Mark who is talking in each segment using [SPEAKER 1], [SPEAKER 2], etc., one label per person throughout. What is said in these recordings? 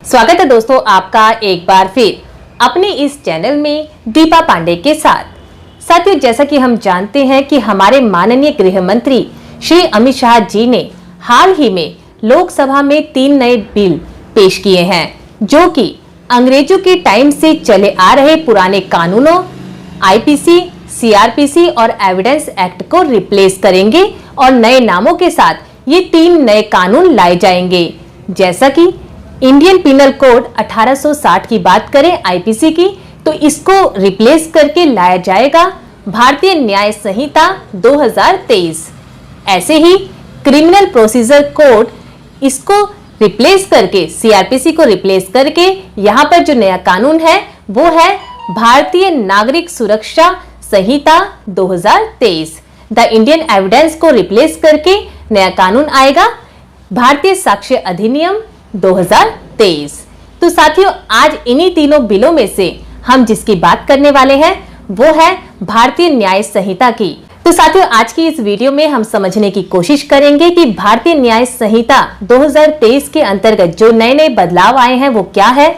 [SPEAKER 1] स्वागत है दोस्तों आपका एक बार फिर अपने इस चैनल में दीपा पांडे के साथ। साथियों, जैसा कि हम जानते हैं कि हमारे माननीय गृह मंत्री श्री अमित शाह जी ने हाल ही में लोकसभा में 3 नए बिल पेश किए हैं जो कि अंग्रेजों के टाइम से चले आ रहे पुराने कानूनों आईपीसी, सीआरपीसी और एविडेंस एक्ट को रिप्लेस करेंगे और नए नामों के साथ ये 3 नए कानून लाए जाएंगे। जैसा कि इंडियन पिनल कोड 1860 की बात करें आईपीसी की, तो इसको रिप्लेस करके लाया जाएगा भारतीय न्याय संहिता 2023। ऐसे ही क्रिमिनल प्रोसीजर कोड, इसको रिप्लेस करके सीआरपीसी को रिप्लेस करके यहाँ पर जो नया कानून है वो है भारतीय नागरिक सुरक्षा संहिता 2023। द इंडियन एविडेंस को रिप्लेस करके नया कानून आएगा भारतीय साक्ष्य अधिनियम 2023। तो साथियों, आज इन्हीं तीनों बिलों में से हम जिसकी बात करने वाले हैं वो है भारतीय न्याय संहिता की। तो साथियों, आज की इस वीडियो में हम समझने की कोशिश करेंगे कि भारतीय न्याय संहिता 2023 के अंतर्गत जो नए नए बदलाव आए हैं वो क्या है,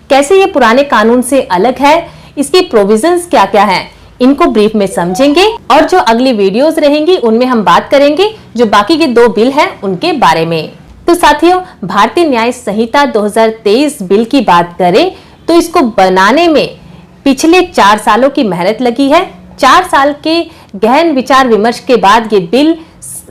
[SPEAKER 1] कैसे ये पुराने कानून से अलग है, इसकी प्रोविजंस क्या क्या हैं, इनको ब्रीफ में समझेंगे और जो अगली वीडियोस रहेंगी उनमें हम बात करेंगे जो बाकी के 2 बिल हैं उनके बारे में। तो साथियों, भारतीय न्याय संहिता 2023 बिल की बात करें तो इसको बनाने में पिछले 4 सालों की मेहनत लगी है। 4 साल के गहन विचार विमर्श के बाद ये बिल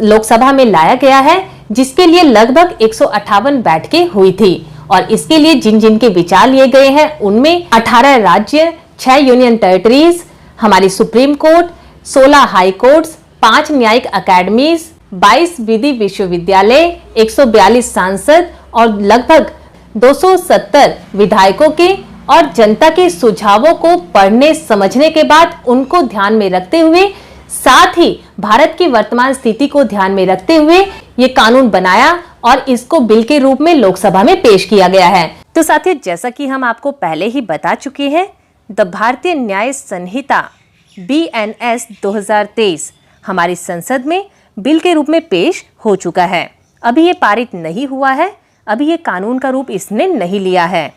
[SPEAKER 1] लोकसभा में लाया गया है, जिसके लिए लगभग 158 बैठकें हुई थी और इसके लिए जिन जिन के विचार लिए गए हैं उनमें 18 राज्य, 6 यूनियन टेरिटरीज, हमारी सुप्रीम कोर्ट, 16 हाई कोर्ट्स, 5 न्यायिक अकेडमीज, 22 विधि विश्वविद्यालय, 142 सांसद और लगभग 270 विधायकों के और जनता के सुझावों को पढ़ने समझने के बाद उनको ध्यान में रखते हुए, साथ ही भारत की वर्तमान स्थिति को ध्यान में रखते हुए ये कानून बनाया और इसको बिल के रूप में लोकसभा में पेश किया गया है। तो साथियों, जैसा कि हम आपको पहले ही बता चुके हैं, द भारतीय न्याय संहिता BNS 2023 हमारी संसद में बिल के रूप में पेश हो चुका है। अभी ये पारित नहीं हुआ है, अभी ये कानून का रूप इसने नहीं लिया है,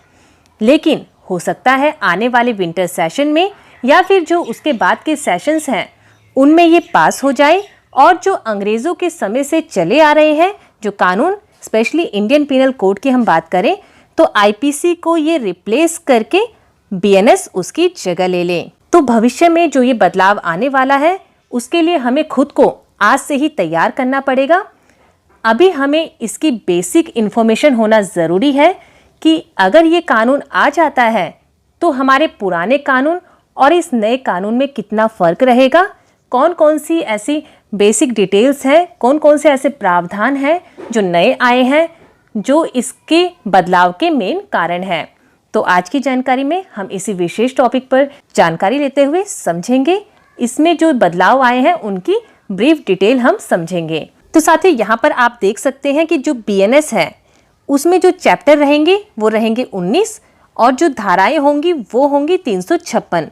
[SPEAKER 1] लेकिन हो सकता है आने वाले विंटर सेशन में या फिर जो उसके बाद के सेशंस हैं उनमें ये पास हो जाए और जो अंग्रेज़ों के समय से चले आ रहे हैं जो कानून, स्पेशली इंडियन पिनल कोड की हम बात करें तो आईपीसी को ये रिप्लेस करके BNS उसकी जगह ले लें। तो भविष्य में जो ये बदलाव आने वाला है उसके लिए हमें खुद को आज से ही तैयार करना पड़ेगा। अभी हमें इसकी बेसिक इन्फॉर्मेशन होना ज़रूरी है कि अगर ये कानून आ जाता है तो हमारे पुराने कानून और इस नए कानून में कितना फ़र्क रहेगा, कौन कौन सी ऐसी बेसिक डिटेल्स हैं, कौन कौन से ऐसे प्रावधान हैं जो नए आए हैं जो इसके बदलाव के मेन कारण हैं। तो आज की जानकारी में हम इसी विशेष टॉपिक पर जानकारी लेते हुए समझेंगे, इसमें जो बदलाव आए हैं उनकी ब्रीफ डिटेल हम समझेंगे। तो साथियों, यहाँ पर आप देख सकते हैं कि जो BNS है उसमें जो चैप्टर रहेंगे वो रहेंगे 19 और जो धाराएं होंगी वो होंगी 356।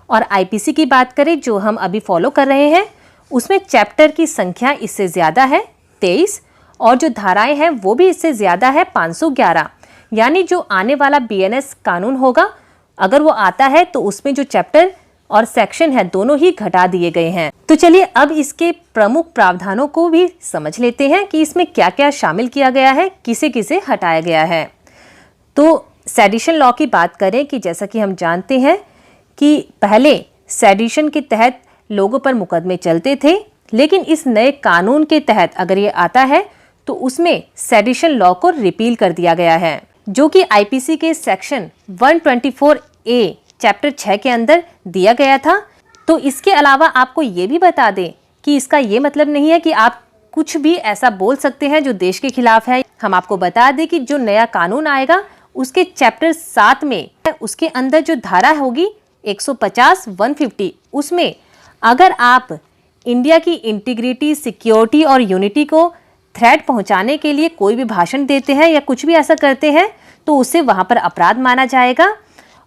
[SPEAKER 1] और आईपीसी की बात करें जो हम अभी फॉलो कर रहे हैं उसमें चैप्टर की संख्या इससे ज़्यादा है 23 और जो धाराएं हैं वो भी इससे ज़्यादा है 511। यानी जो आने वाला BNS कानून होगा अगर वो आता है तो उसमें जो चैप्टर और सेक्शन है दोनों ही घटा दिए गए हैं। तो चलिए अब इसके प्रमुख प्रावधानों को भी समझ लेते हैं कि इसमें क्या क्या शामिल किया गया है, किसे किसे हटाया गया है। तो सेडिशन लॉ की बात करें कि जैसा कि हम जानते हैं कि पहले सेडिशन के तहत लोगों पर मुकदमे चलते थे, लेकिन इस नए कानून के तहत अगर ये आता है तो उसमें सेडिशन लॉ को रिपील कर दिया गया है जो कि आईपीसी के सेक्शन 124A चैप्टर 6 के अंदर दिया गया था। तो इसके अलावा आपको ये भी बता दें कि इसका ये मतलब नहीं है कि आप कुछ भी ऐसा बोल सकते हैं जो देश के खिलाफ है। हम आपको बता दें कि जो नया कानून आएगा उसके चैप्टर 7 में उसके अंदर जो धारा होगी 150, 150, उसमें अगर आप इंडिया की इंटीग्रिटी, सिक्योरिटी और यूनिटी को थ्रेट पहुंचाने के लिए कोई भी भाषण देते हैं या कुछ भी ऐसा करते हैं तो उसे वहां पर अपराध माना जाएगा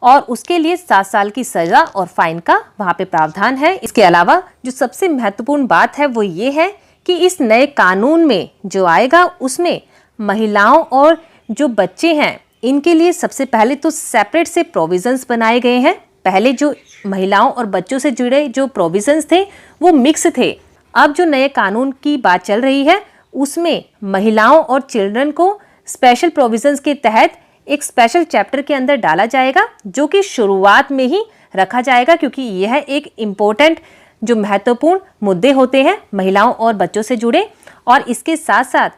[SPEAKER 1] और उसके लिए 7 साल की सजा और फाइन का वहां पे प्रावधान है। इसके अलावा जो सबसे महत्वपूर्ण बात है वो ये है कि इस नए कानून में जो आएगा उसमें महिलाओं और जो बच्चे हैं इनके लिए सबसे पहले तो सेपरेट से प्रोविजंस बनाए गए हैं। पहले जो महिलाओं और बच्चों से जुड़े जो प्रोविजंस थे वो मिक्स थे। अब जो नए कानून की बात चल रही है उसमें महिलाओं और चिल्ड्रन को स्पेशल प्रोविजंस के तहत एक स्पेशल चैप्टर के अंदर डाला जाएगा, जो कि शुरुआत में ही रखा जाएगा, क्योंकि यह एक इम्पोर्टेंट जो महत्वपूर्ण मुद्दे होते हैं महिलाओं और बच्चों से जुड़े। और इसके साथ साथ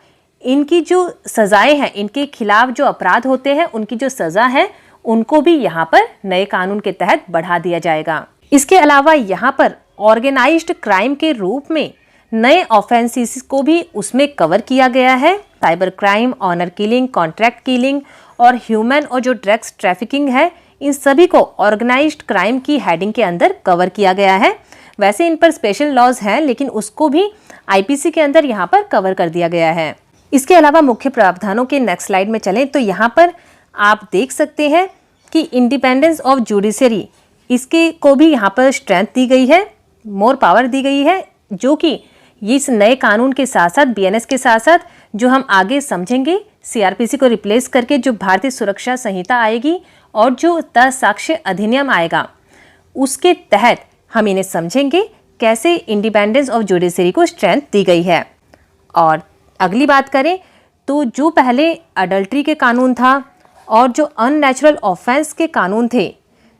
[SPEAKER 1] इनकी जो सजाएं हैं, इनके खिलाफ जो अपराध होते हैं उनकी जो सजा है उनको भी यहाँ पर नए कानून के तहत बढ़ा दिया जाएगा। इसके अलावा यहाँ पर ऑर्गेनाइज्ड क्राइम के रूप में नए ऑफेंसेस को भी उसमें कवर किया गया है। Cyber crime, honour killing, contract killing और ह्यूमन और जो ड्रग्स ट्रैफिकिंग है, इन सभी को ऑर्गेनाइज्ड क्राइम की हेडिंग के अंदर कवर किया गया है। वैसे इन पर स्पेशल लॉज हैं, लेकिन उसको भी आईपीसी के अंदर यहाँ पर कवर कर दिया गया है। इसके अलावा मुख्य प्रावधानों के नेक्स्ट स्लाइड में चलें तो यहाँ पर आप देख सकते हैं कि इंडिपेंडेंस ऑफ जुडिशरी, इसके को भी यहाँ पर स्ट्रेंथ दी गई है, मोर पावर दी गई है, जो कि इस नए कानून के साथ साथ बीएनएस के साथ साथ जो हम आगे समझेंगे सीआरपीसी को रिप्लेस करके जो भारतीय सुरक्षा संहिता आएगी और जो साक्ष्य अधिनियम आएगा, उसके तहत हम इन्हें समझेंगे कैसे इंडिपेंडेंस ऑफ जुडिशरी को स्ट्रेंथ दी गई है। और अगली बात करें तो जो पहले अडल्ट्री के कानून था और जो अननेचुरल ऑफेंस के कानून थे,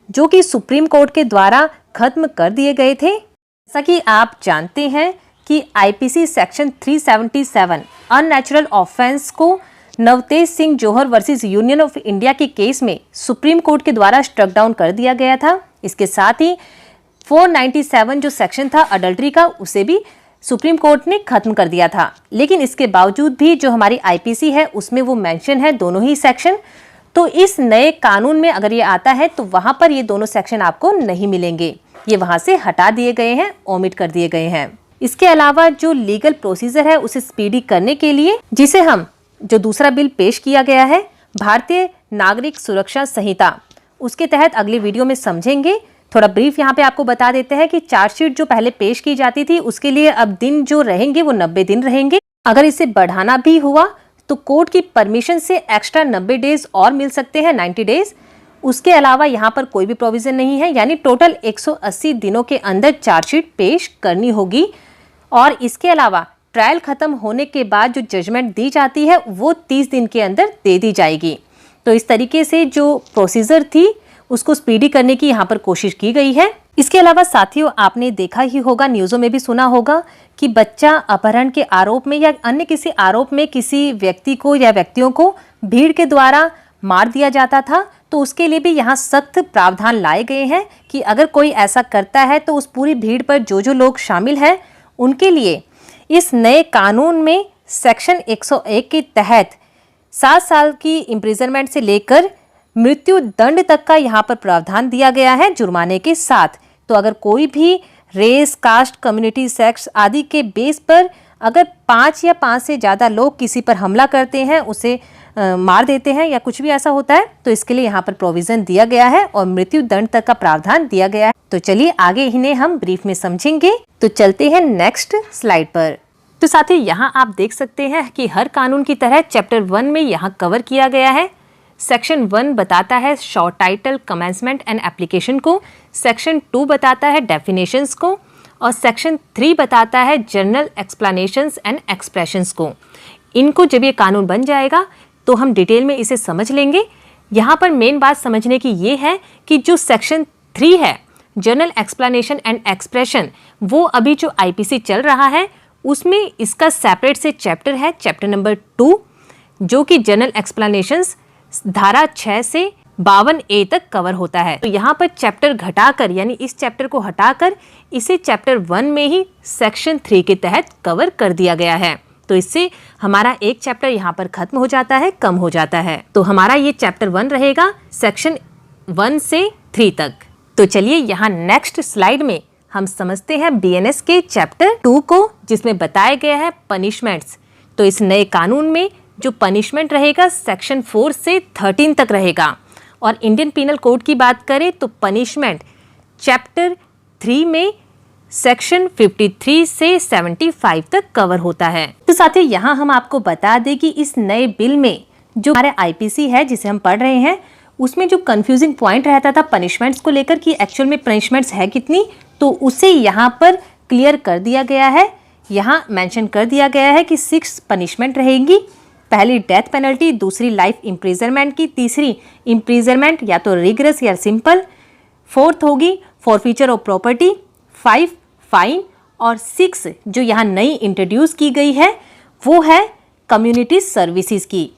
[SPEAKER 1] जो कि सुप्रीम कोर्ट के द्वारा खत्म कर दिए गए थे। जैसा कि आप जानते हैं कि आईपीसी सेक्शन 377 अननेचुरल ऑफेंस को नवतेज सिंह जोहर वर्सेस यूनियन ऑफ इंडिया के केस में सुप्रीम कोर्ट के द्वारा स्ट्रक डाउन कर दिया गया था। इसके साथ ही 497 जो सेक्शन था अडल्ट्री का, उसे भी सुप्रीम कोर्ट ने खत्म कर दिया था। लेकिन इसके बावजूद भी जो हमारी आईपीसी है उसमें वो मेंशन है दोनों ही सेक्शन। तो इस नए कानून में अगर ये आता है तो वहां पर ये दोनों सेक्शन आपको नहीं मिलेंगे, ये वहां से हटा दिए गए हैं, ओमिट कर दिए गए हैं। इसके अलावा जो लीगल प्रोसीजर है उसे स्पीडी करने के लिए, जिसे हम जो दूसरा बिल पेश किया गया है भारतीय नागरिक सुरक्षा संहिता, उसके तहत अगली वीडियो में समझेंगे। थोड़ा ब्रीफ यहाँ पे आपको बता देते हैं कि चार्जशीट जो पहले पेश की जाती थी उसके लिए अब दिन जो रहेंगे वो 90 दिन रहेंगे। अगर इसे बढ़ाना भी हुआ तो कोर्ट की परमिशन से एक्स्ट्रा 90 डेज और मिल सकते हैं, 90 डेज। उसके अलावा यहाँ पर कोई भी प्रोविजन नहीं है, यानी टोटल 180 दिनों के अंदर चार्जशीट पेश करनी होगी। और इसके अलावा ट्रायल खत्म होने के बाद जो जजमेंट दी जाती है वो 30 दिन के अंदर दे दी जाएगी। तो इस तरीके से जो प्रोसीजर थी उसको स्पीडी करने की यहाँ पर कोशिश की गई है। इसके अलावा साथियों, आपने देखा ही होगा, न्यूज़ों में भी सुना होगा कि बच्चा अपहरण के आरोप में या अन्य किसी आरोप में किसी व्यक्ति को या व्यक्तियों को भीड़ के द्वारा मार दिया जाता था। तो उसके लिए भी यहाँ सख्त प्रावधान लाए गए हैं कि अगर कोई ऐसा करता है तो उस पूरी भीड़ पर जो लोग शामिल हैं उनके लिए इस नए कानून में सेक्शन 101 के तहत 7 साल की इम्प्रिजनमेंट से लेकर मृत्यु दंड तक का यहाँ पर प्रावधान दिया गया है जुर्माने के साथ। तो अगर कोई भी रेस, कास्ट, कम्युनिटी, सेक्स आदि के बेस पर अगर 5 या 5 से ज़्यादा लोग किसी पर हमला करते हैं, उसे मार देते हैं या कुछ भी ऐसा होता है, तो इसके लिए यहाँ पर प्रोविज़न दिया गया है और मृत्यु दंड तक का प्रावधान दिया गया है। तो चलिए आगे इन्हें हम ब्रीफ में समझेंगे। तो चलते हैं नेक्स्ट स्लाइड पर। तो साथ ही यहाँ आप देख सकते हैं कि हर कानून की तरह चैप्टर 1 में यहाँ कवर किया गया है। सेक्शन 1 बताता है short title, commencement and application को। सेक्शन 2 बताता है डेफिनेशंस को और सेक्शन 3 बताता है जनरल एक्सप्लेनेशंस एंड एक्सप्रेशंस को। इनको जब ये कानून बन जाएगा तो हम डिटेल में इसे समझ लेंगे। यहाँ पर मेन बात समझने की ये है कि जो सेक्शन 3 है जनरल एक्सप्लेनेशन एंड एक्सप्रेशन, वो अभी जो आईपीसी चल रहा है उसमें इसका सेपरेट से चैप्टर है, चैप्टर नंबर 2, जो कि जनरल एक्सप्लेनेशंस धारा 6 से 52A तक कवर होता है। तो यहाँ पर चैप्टर घटाकर, यानी इस चैप्टर को हटाकर इसे चैप्टर 1 में ही सेक्शन 3 के तहत कवर कर दिया गया है। तो इससे हमारा एक चैप्टर यहाँ पर खत्म हो जाता है, कम हो जाता है। तो हमारा ये चैप्टर 1 रहेगा सेक्शन 1 से 3 तक। तो चलिए यहाँ नेक्स्ट स्लाइड में हम समझते हैं बीएनएस के चैप्टर 2 को, जिसमें बताया गया है पनिशमेंट्स। तो इस नए कानून में जो पनिशमेंट रहेगा सेक्शन 4 से 13 तक रहेगा। और इंडियन पीनल कोड की बात करें तो पनिशमेंट चैप्टर 3 में सेक्शन 53 से 75 तक कवर होता है। तो साथ ही यहाँ हम आपको बता दें कि इस नए बिल में जो हमारे आईपीसी है जिसे हम पढ़ रहे हैं उसमें जो कंफ्यूजिंग पॉइंट रहता था पनिशमेंट्स को लेकर कि एक्चुअल में पनिशमेंट्स है कितनी, तो उसे यहाँ पर क्लियर कर दिया गया है। यहाँ मेंशन कर दिया गया है कि 6 पनिशमेंट रहेंगी। पहली डेथ पेनल्टी, दूसरी लाइफ इम्प्रिजनमेंट की, तीसरी इम्प्रिजनमेंट या तो रिगरस या सिंपल, 4th होगी फॉरफीचर ऑफ प्रॉपर्टी, 5 फाइन और 6 जो यहाँ नई इंट्रोड्यूस की गई है वो है कम्युनिटी सर्विसेज की।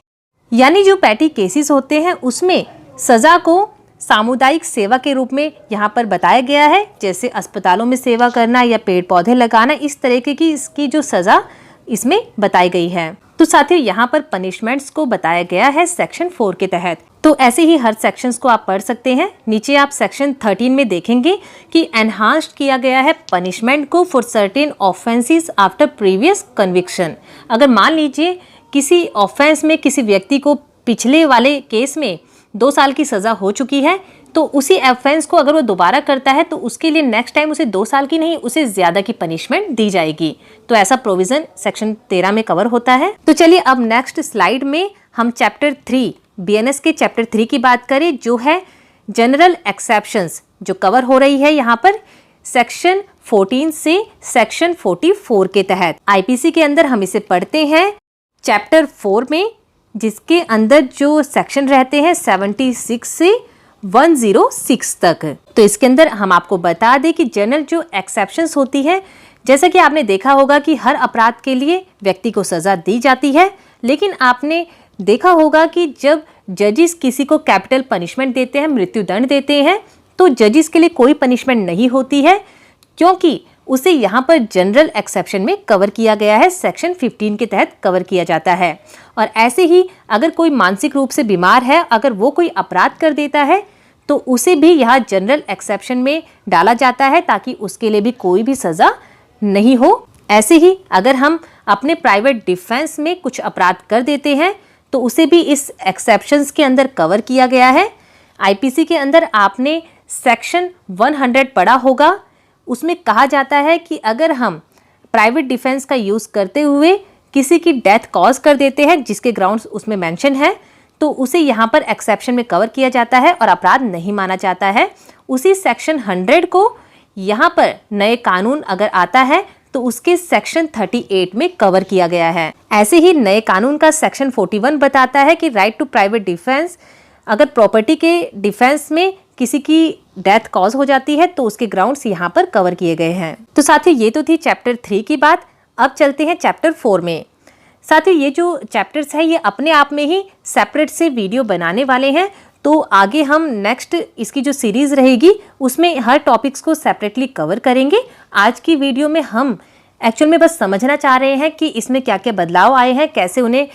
[SPEAKER 1] यानी जो पैटी केसेस होते हैं उसमें सज़ा को सामुदायिक सेवा के रूप में यहाँ पर बताया गया है, जैसे अस्पतालों में सेवा करना या पेड़ पौधे लगाना, इस तरीके की इसकी जो सज़ा इसमें बताई गई है। तो साथियों यहाँ पर पनिशमेंट्स को बताया गया है सेक्शन 4 के तहत। तो ऐसे ही हर सेक्शंस को आप पढ़ सकते हैं। नीचे आप सेक्शन 13 में देखेंगे कि एनहांस्ड किया गया है पनिशमेंट को for certain offences after previous conviction. अगर मान लीजिए किसी ऑफेंस में किसी व्यक्ति को पिछले वाले केस में 2 साल की सज़ा हो चुकी है, तो उसी ऑफेंस को अगर वो दोबारा करता है तो उसके लिए नेक्स्ट टाइम उसे 2 साल की नहीं, उसे ज़्यादा की पनिशमेंट दी जाएगी। तो ऐसा प्रोविज़न सेक्शन 13 में कवर होता है। तो चलिए अब नेक्स्ट स्लाइड में हम चैप्टर 3 बीएनएस के चैप्टर 3 की बात करें, जो है जनरल एक्सेप्शंस, जो कवर हो रही है यहाँ पर सेक्शन 14 से सेक्शन 44 के तहत। आईपीसी के अंदर हम इसे पढ़ते हैं चैप्टर 4 में, जिसके अंदर जो सेक्शन रहते हैं 76 से 106 तक। तो इसके अंदर हम आपको बता दें कि जनरल जो एक्सेप्शंस होती है, जैसा कि आपने देखा होगा कि हर अपराध के लिए व्यक्ति को सज़ा दी जाती है, लेकिन आपने देखा होगा कि जब जजिस किसी को कैपिटल पनिशमेंट देते हैं, मृत्युदंड देते हैं, तो जजिस के लिए कोई पनिशमेंट नहीं होती है, क्योंकि उसे यहाँ पर जनरल एक्सेप्शन में कवर किया गया है, सेक्शन 15 के तहत कवर किया जाता है। और ऐसे ही अगर कोई मानसिक रूप से बीमार है, अगर वो कोई अपराध कर देता है तो उसे भी यहाँ जनरल एक्सेप्शन में डाला जाता है, ताकि उसके लिए भी कोई भी सज़ा नहीं हो। ऐसे ही अगर हम अपने प्राइवेट डिफेंस में कुछ अपराध कर देते हैं तो उसे भी इस एक्सेप्शंस के अंदर कवर किया गया है। आईपीसी के अंदर आपने सेक्शन 100 पढ़ा होगा, उसमें कहा जाता है कि अगर हम प्राइवेट डिफेंस का यूज़ करते हुए किसी की डेथ कॉज कर देते हैं, जिसके ग्राउंड्स उसमें मेंशन है, तो उसे यहाँ पर एक्सेप्शन में कवर किया जाता है और अपराध नहीं माना जाता है। उसी सेक्शन 100 को यहाँ पर नए कानून अगर आता है तो उसके सेक्शन 38 में कवर किया गया है। ऐसे ही नए कानून का सेक्शन 41 बताता है कि राइट टू प्राइवेट डिफेंस, अगर प्रॉपर्टी के डिफेंस में किसी की डेथ कॉज हो जाती है तो उसके ग्राउंड्स यहाँ पर कवर किए गए हैं। तो साथियों ये तो थी चैप्टर 3 की बात। अब चलते हैं चैप्टर 4 में। साथियों ये जो चैप्टर्स है ये अपने आप में ही सेपरेट से वीडियो बनाने वाले हैं, तो आगे हम नेक्स्ट इसकी जो सीरीज रहेगी उसमें हर टॉपिक्स को सेपरेटली कवर करेंगे। आज की वीडियो में हम एक्चुअल में बस समझना चाह रहे हैं कि इसमें क्या क्या बदलाव आए हैं, कैसे उन्हें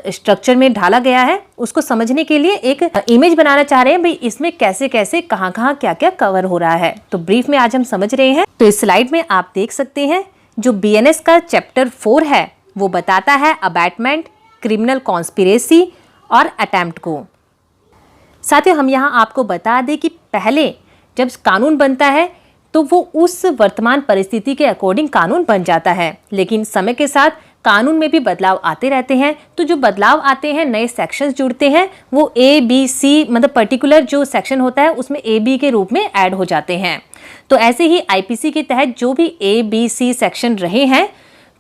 [SPEAKER 1] स्ट्रक्चर में ढाला गया है, उसको समझने के लिए एक इमेज बनाना चाह रहे हैं भाई इसमें कैसे कैसे कहाँ कहाँ क्या क्या कवर हो रहा है। तो ब्रीफ में आज हम समझ रहे हैं। तो इस स्लाइड में आप देख सकते हैं जो बीएनएस का चैप्टर 4 है वो बताता है अबैटमेंट, क्रिमिनल कॉन्स्पिरेसी और अटेम्प्ट को। साथियों हम यहाँ आपको बता दें कि पहले जब कानून बनता है तो वो उस वर्तमान परिस्थिति के अकॉर्डिंग कानून बन जाता है, लेकिन समय के साथ कानून में भी बदलाव आते रहते हैं। तो जो बदलाव आते हैं, नए सेक्शंस जुड़ते हैं, वो A, B, C मतलब पर्टिकुलर जो सेक्शन होता है उसमें A, B के रूप में ऐड हो जाते हैं। तो ऐसे ही आईपीसी के तहत जो भी A, B, C सेक्शन रहे हैं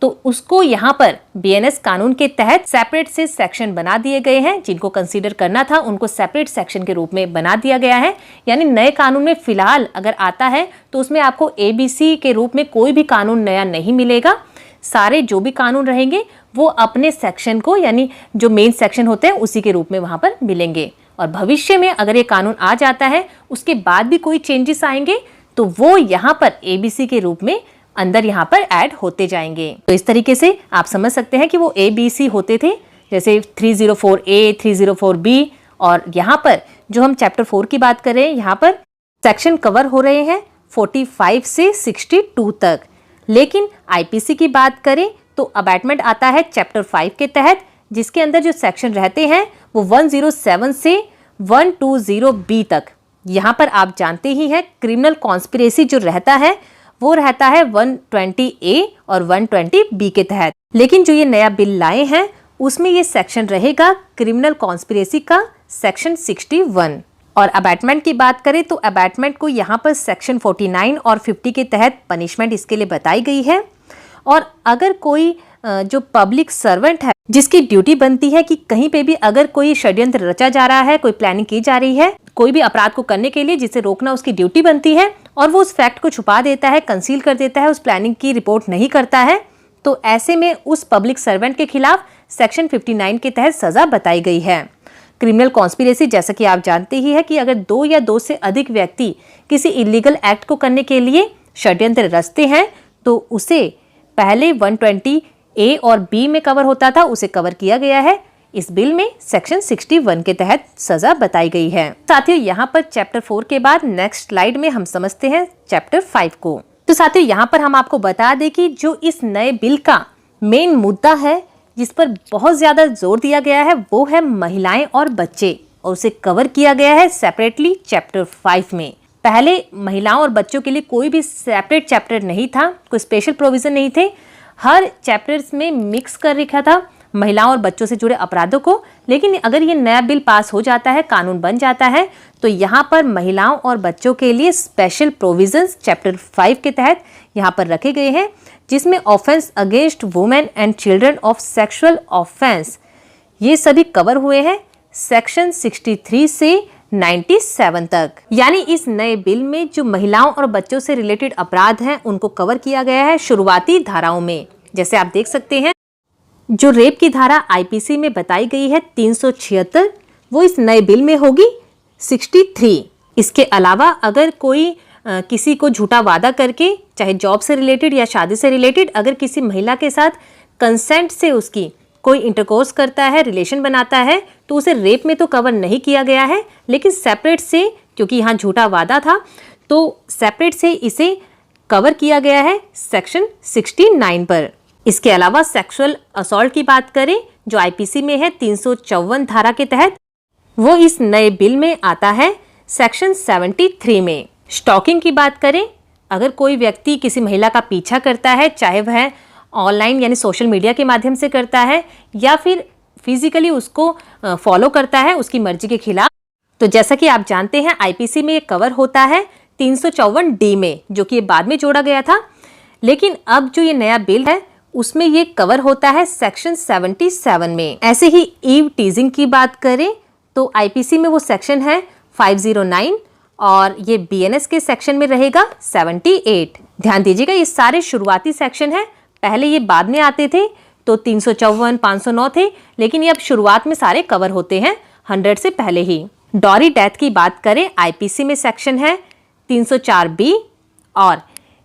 [SPEAKER 1] तो उसको यहाँ पर बीएनएस कानून के तहत सेपरेट से सेक्शन बना दिए गए हैं। जिनको कंसीडर करना था उनको सेपरेट सेक्शन के रूप में बना दिया गया है। यानी नए कानून में फिलहाल अगर आता है तो उसमें आपको ABC के रूप में कोई भी कानून नया नहीं मिलेगा। सारे जो भी कानून रहेंगे वो अपने सेक्शन को, यानी जो मेन सेक्शन होते हैं उसी के रूप में वहाँ पर मिलेंगे। और भविष्य में अगर ये कानून आ जाता है उसके बाद भी कोई चेंजेस आएंगे तो वो यहाँ पर ABC के रूप में अंदर यहाँ पर ऐड होते जाएंगे। तो इस तरीके से आप समझ सकते हैं कि वो ABC होते थे, जैसे 304A, 304B। और यहाँ पर जो हम चैप्टर 4 की बात कर रहे हैं, यहाँ पर सेक्शन कवर हो रहे हैं 45 से 62 तक। लेकिन आईपीसी की बात करें तो अबैटमेंट आता है चैप्टर 5 के तहत, जिसके अंदर जो सेक्शन रहते हैं वो 107 से 120B तक। यहाँ पर आप जानते ही हैं क्रिमिनल कॉन्स्पिरेसी जो रहता है वो रहता है 120A और 120B के तहत। लेकिन जो ये नया बिल लाए हैं उसमें ये सेक्शन रहेगा क्रिमिनल कॉन्स्पिरेसी का सेक्शन 61। और अबैटमेंट की बात करें तो अबैटमेंट को यहाँ पर सेक्शन 49 और 50 के तहत पनिशमेंट इसके लिए बताई गई है। और अगर कोई जो पब्लिक सर्वेंट है जिसकी ड्यूटी बनती है कि कहीं पे भी अगर कोई षड्यंत्र रचा जा रहा है, कोई प्लानिंग की जा रही है कोई भी अपराध को करने के लिए जिसे रोकना उसकी ड्यूटी बनती है, और वो उस फैक्ट को छुपा देता है, कंसील कर देता है, उस प्लानिंग की रिपोर्ट नहीं करता है, तो ऐसे में उस पब्लिक सर्वेंट के खिलाफ सेक्शन 59 के तहत सजा बताई गई है। क्रिमिनल कॉन्स्पिरेसी जैसा कि आप जानते ही है कि अगर 2 या 2 से अधिक व्यक्ति किसी इलीगल एक्ट को करने के लिए षड्यंत्र रचते हैं तो उसे पहले 120A और B में कवर होता था, उसे कवर किया गया है। इस बिल में सेक्शन 61 के तहत सजा बताई गई है। साथियों, यहाँ पर चैप्टर 4 के बाद नेक्स्ट स्लाइड में हम समझते हैं चैप्टर 5 को। तो साथियों, यहाँ पर हम आपको बता दें कि जो इस नए बिल का मेन मुद्दा है जिस पर बहुत ज्यादा जोर दिया गया है वो है महिलाएं और बच्चे, और उसे कवर किया गया है सेपरेटली चैप्टर 5 में। पहले महिलाओं और बच्चों के लिए कोई भी सेपरेट चैप्टर नहीं था, कोई स्पेशल प्रोविजन नहीं थे, हर चैप्टर्स में मिक्स कर रखा था महिलाओं और बच्चों से जुड़े अपराधों को। लेकिन अगर ये नया बिल पास हो जाता है, कानून बन जाता है, तो यहाँ पर महिलाओं और बच्चों के लिए स्पेशल प्रोविजंस चैप्टर 5 के तहत यहाँ पर रखे गए हैं, जिसमें offence against women and children of sexual offence ये सभी कवर हुए हैं सेक्शन 63 से 97 तक। यानी इस नए बिल में जो महिलाओं और बच्चों से रिलेटेड अपराध हैं उनको कवर किया गया है शुरुआती धाराओं में। जैसे आप देख सकते हैं, जो रेप की धारा आईपीसी में बताई गई है 376, वो इस नए बिल में होगी 63। इसके अलावा अगर कोई किसी को झूठा वादा करके, चाहे जॉब से रिलेटेड या शादी से रिलेटेड, अगर किसी महिला के साथ कंसेंट से उसकी कोई इंटरकोर्स करता है, रिलेशन बनाता है, तो उसे रेप में तो कवर नहीं किया गया है, लेकिन सेपरेट से, क्योंकि यहाँ झूठा वादा था, तो सेपरेट से इसे कवर किया गया है सेक्शन 69 पर। इसके अलावा सेक्सुअल असॉल्ट की बात करें जो आईपीसी में है 354 धारा के तहत, वो इस नए बिल में आता है सेक्शन 73 में। स्टॉकिंग की बात करें, अगर कोई व्यक्ति किसी महिला का पीछा करता है, चाहे वह ऑनलाइन यानी सोशल मीडिया के माध्यम से करता है या फिर फिजिकली उसको फॉलो करता है उसकी मर्जी के खिलाफ, तो जैसा कि आप जानते हैं आईपीसी में ये कवर होता है 354D में, जो कि ये बाद में जोड़ा गया था। लेकिन अब जो ये नया बिल है उसमें ये कवर होता है सेक्शन 77 में। ऐसे ही ईव टीजिंग की बात करें तो आईपीसी में वो सेक्शन है 509 और ये बीएनएस के सेक्शन में रहेगा 78। ध्यान दीजिएगा, ये सारे शुरुआती सेक्शन है, पहले ये बाद में आते थे तो 354, 509 थे, लेकिन ये अब शुरुआत में सारे कवर होते हैं 100 से पहले ही। डॉरी डेथ की बात करें, आईपीसी में सेक्शन है 304B और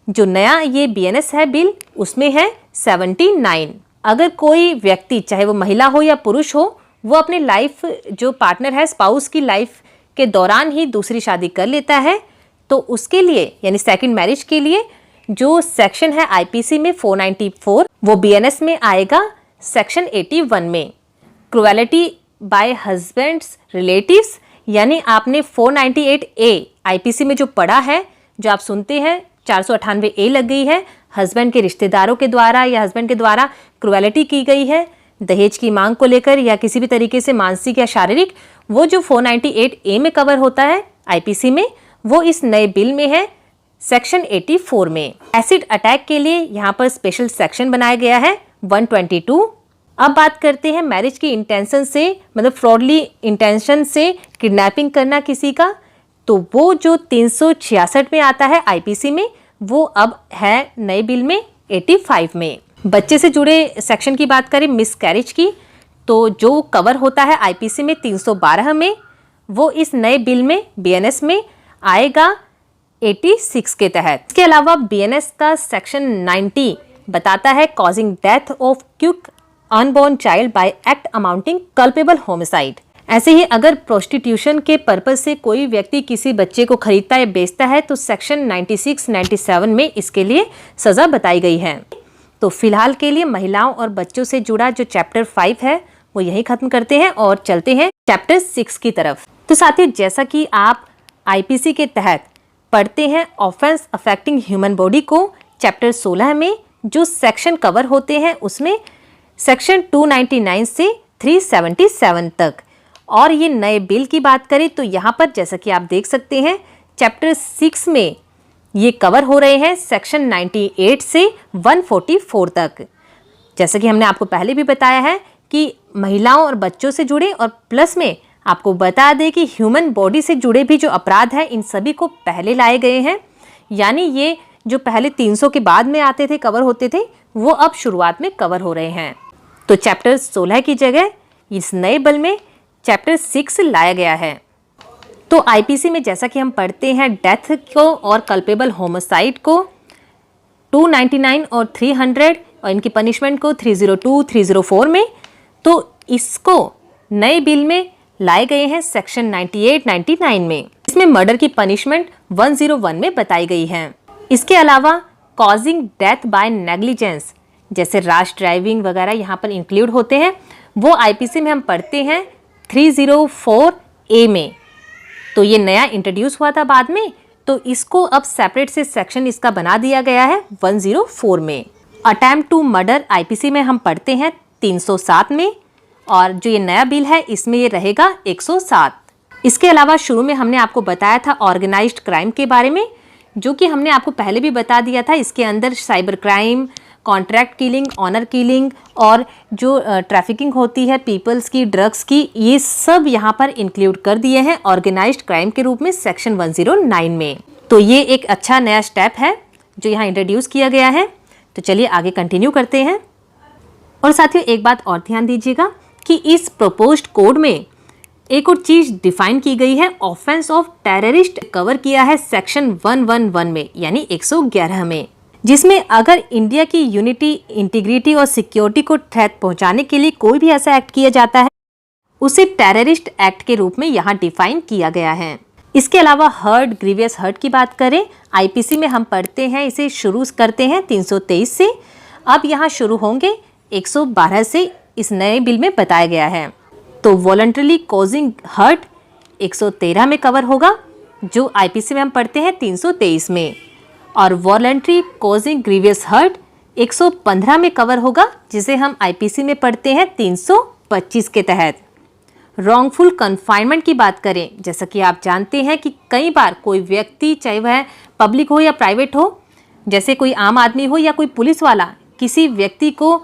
[SPEAKER 1] जो नया ये बीएनएस है बिल उसमें है 79। अगर कोई व्यक्ति, चाहे वो महिला हो या पुरुष हो, वो अपने लाइफ जो पार्टनर है, स्पाउस की लाइफ के दौरान ही दूसरी शादी कर लेता है, तो उसके लिए यानी सेकंड मैरिज के लिए जो सेक्शन है आईपीसी में 494, वो बीएनएस में आएगा सेक्शन 81 में। क्रुएलिटी बाय हस्बैंड्स रिलेटिव्स, यानी आपने 498A आईपीसी में जो पढ़ा है, जो आप सुनते हैं 498A लग गई है, हस्बैंड के रिश्तेदारों के द्वारा या हस्बैंड के द्वारा क्रुएलिटी की गई है दहेज की मांग को लेकर या किसी भी तरीके से मानसिक या शारीरिक, वो जो 498A में कवर होता है आईपीसी में, वो इस नए बिल में है सेक्शन 84 में। एसिड अटैक के लिए यहाँ पर स्पेशल सेक्शन बनाया गया है 122। अब बात करते हैं मैरिज की इंटेंशन से, मतलब फ्रॉडली इंटेंशन से किडनैपिंग करना किसी का, तो वो जो 366 में आता है आईपीसी में, वो अब है नए बिल में 85 में। बच्चे से जुड़े सेक्शन की बात करें, मिसकैरेज की, तो जो कवर होता है आईपीसी में 312 में, वो इस नए बिल में बीएनएस में आएगा 86 के तहत। इसके अलावा बीएनएस का सेक्शन 90 बताता है causing death of quick unborn child bye act amounting culpable homicide. ऐसे ही अगर प्रोस्टिट्यूशन के पर्पज से कोई व्यक्ति किसी बच्चे को खरीदता या बेचता है तो सेक्शन 96, 97 में इसके लिए सजा बताई गई है। तो फिलहाल के लिए महिलाओं और बच्चों से जुड़ा जो चैप्टर 5 है वो यही खत्म करते हैं और चलते हैं चैप्टर 6 की तरफ। तो साथियों, जैसा कि आप आईपीसी के तहत पढ़ते हैं ऑफेंस अफेक्टिंग ह्यूमन बॉडी को, चैप्टर 16 में जो सेक्शन कवर होते हैं उसमें सेक्शन 299 से 377 तक। और ये नए बिल की बात करें तो यहाँ पर जैसा कि आप देख सकते हैं चैप्टर 6 में ये कवर हो रहे हैं सेक्शन 98 से 144 तक। जैसा कि हमने आपको पहले भी बताया है कि महिलाओं और बच्चों से जुड़े और प्लस में आपको बता दें कि ह्यूमन बॉडी से जुड़े भी जो अपराध हैं इन सभी को पहले लाए गए हैं। यानी ये जो पहले 300 के बाद में आते थे, कवर होते थे, वो अब शुरुआत में कवर हो रहे हैं। तो चैप्टर 16 की जगह इस नए बिल में चैप्टर 6 लाया गया है। तो आईपीसी में जैसा कि हम पढ़ते हैं डेथ को और कल्पेबल होमोसाइड को 299 और 300 और इनकी पनिशमेंट को 302, 304 में, तो इसको नए बिल में लाए गए हैं सेक्शन 98, 99 में। इसमें मर्डर की पनिशमेंट 101 में बताई गई है। इसके अलावा कॉजिंग डेथ बाय नेग्लिजेंस जैसे रैश ड्राइविंग वगैरह यहाँ पर इंक्लूड होते हैं, वो आईपीसी में हम पढ़ते हैं 304A में। तो ये नया इंट्रोड्यूस हुआ था बाद में, तो इसको अब सेपरेट से सेक्शन इसका बना दिया गया है 104 में। अटेम्प्ट टू मर्डर आईपीसी में हम पढ़ते हैं 307 में, और जो ये नया बिल है इसमें ये रहेगा 107। इसके अलावा शुरू में हमने आपको बताया था ऑर्गेनाइज्ड क्राइम के बारे में, जो कि हमने आपको पहले भी बता दिया था। इसके अंदर cyber crime, contract killing, honour killing और जो ट्रैफिकिंग होती है पीपल्स की, ड्रग्स की, ये सब यहाँ पर इंक्लूड कर दिए हैं ऑर्गेनाइज्ड क्राइम के रूप में सेक्शन 109 में। तो ये एक अच्छा नया स्टेप है जो यहाँ इंट्रोड्यूस किया गया है। तो चलिए आगे कंटिन्यू करते हैं। और साथियों एक बात और ध्यान दीजिएगा कि इस प्रपोज्ड कोड में एक और चीज डिफाइन की गई है, ऑफेंस ऑफ टेररिस्ट कवर किया है सेक्शन 111 में, यानी 111 में, जिसमें अगर इंडिया की यूनिटी, इंटीग्रिटी और सिक्योरिटी को थ्रेट पहुंचाने के लिए कोई भी ऐसा एक्ट किया जाता है, उसे टेररिस्ट एक्ट के रूप में यहाँ डिफाइन किया गया है। इसके अलावा हर्ट, ग्रीवियस हर्ट की बात करें, आईपीसी में हम पढ़ते हैं, इसे शुरू करते हैं 323 से, अब यहाँ शुरू होंगे 112 से इस नए बिल में बताया गया है। तो वॉलंटरली कॉजिंग हर्ट 113 में कवर होगा, जो आईपीसी में हम पढ़ते हैं 323 में, और वॉलंटरी कॉजिंग ग्रीवियस हर्ट 115 में कवर होगा, जिसे हम आईपीसी में पढ़ते हैं 325 के तहत। रॉन्गफुल कन्फाइनमेंट की बात करें, जैसा कि आप जानते हैं कि कई बार कोई व्यक्ति, चाहे वह पब्लिक हो या प्राइवेट हो, जैसे कोई आम आदमी हो या कोई पुलिस वाला, किसी व्यक्ति को